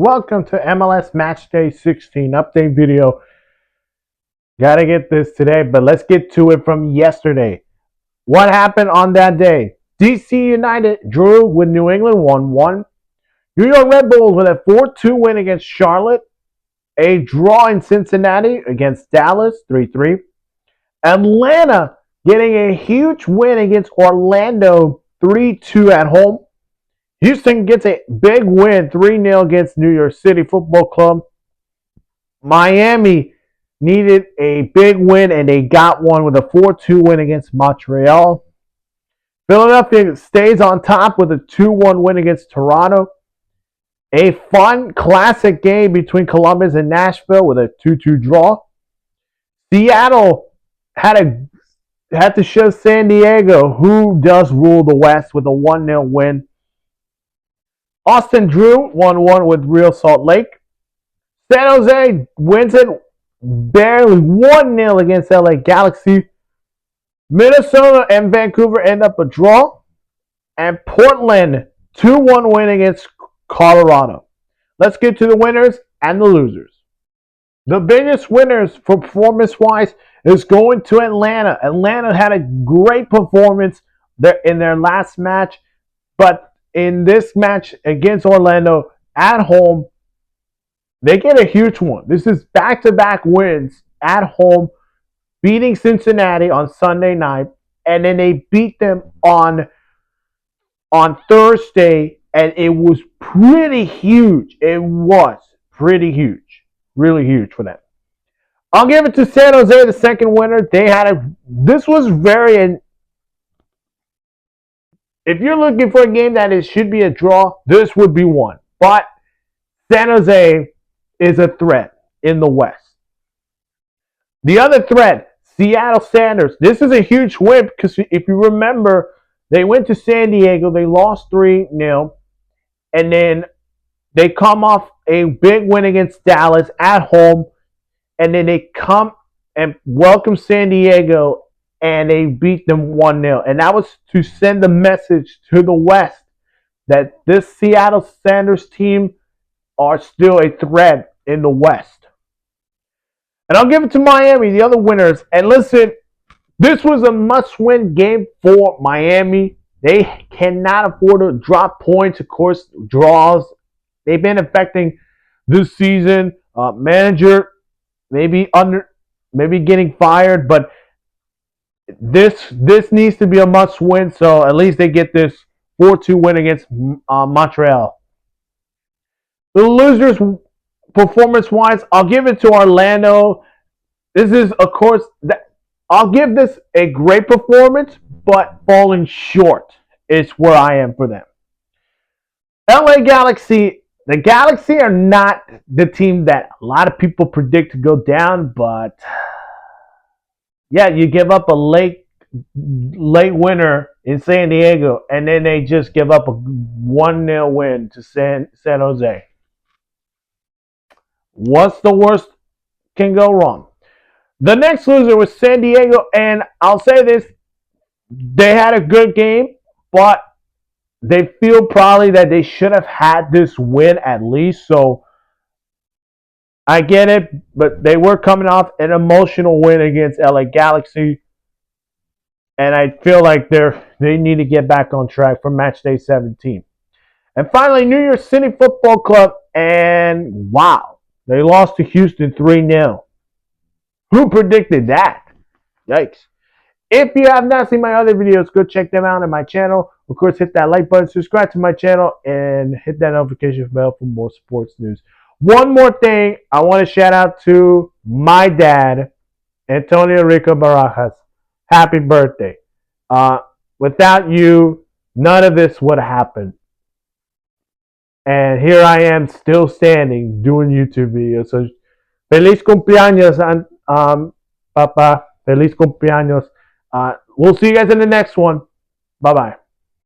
Welcome to MLS Matchday 16 update video. Gotta get this today, but let's get to it from yesterday. What happened on that day? DC United drew with New England 1-1. New York Red Bulls with a 4-2 win against Charlotte. A draw in Cincinnati against Dallas 3-3. Atlanta getting a huge win against Orlando 3-2 at home. Houston gets a big win 3-0 against New York City Football Club. Miami needed a big win and they got one with a 4-2 win against Montreal. Philadelphia stays on top with a 2-1 win against Toronto. A fun classic game between Columbus and Nashville with a 2-2 draw. Seattle had to show San Diego who does rule the West with a 1-0 win. Austin drew 1-1 with Real Salt Lake. San Jose wins it barely 1-0 against LA Galaxy. Minnesota and Vancouver end up a draw. And Portland 2-1 win against Colorado. Let's get to the winners and the losers. The biggest winners for performance-wise is going to Atlanta. Atlanta had a great performance in their last match, but in this match against Orlando at home, they get a huge one. This is back-to-back wins at home, beating Cincinnati on Sunday night, and then they beat them on Thursday, and it was pretty huge. It was pretty huge. Really huge for them. I'll give it to San Jose, the second winner. This was very... If you're looking for a game that should be a draw, this would be one. But San Jose is a threat in the West. The other threat, Seattle Sounders. This is a huge win because if you remember, they went to San Diego. They lost 3-0. And then they come off a big win against Dallas at home. And then they come and welcome San Diego. And they beat them 1-0. And that was to send a message to the West that this Seattle Sounders team are still a threat in the West. And I'll give it to Miami, the other winners. And listen, this was a must-win game for Miami. They cannot afford to drop points. Of course, draws. They've been affecting this season. Manager maybe getting fired, but this needs to be a must-win, so at least they get this 4-2 win against Montreal. The losers, performance-wise, I'll give it to Orlando. This is, of course, I'll give this a great performance, but falling short is where I am for them. LA Galaxy, the Galaxy are not the team that a lot of people predict to go down, but... yeah, you give up a late winner in San Diego, and then they just give up a 1-0 win to San Jose. What's the worst can go wrong? The next loser was San Diego, and I'll say this, they had a good game, but they feel probably that they should have had this win at least, so I get it, but they were coming off an emotional win against LA Galaxy. And I feel like they need to get back on track for Matchday 17. And finally, New York City Football Club. And wow, they lost to Houston 3-0. Who predicted that? Yikes. If you have not seen my other videos, go check them out on my channel. Of course, hit that like button, subscribe to my channel, and hit that notification bell for more sports news. One more thing, I want to shout out to my dad, Antonio Rico Barajas. Happy birthday. Without you, none of this would have happened. And here I am still standing doing YouTube videos. So, feliz cumpleaños, Papa. Feliz cumpleaños. We'll see you guys in the next one. Bye-bye.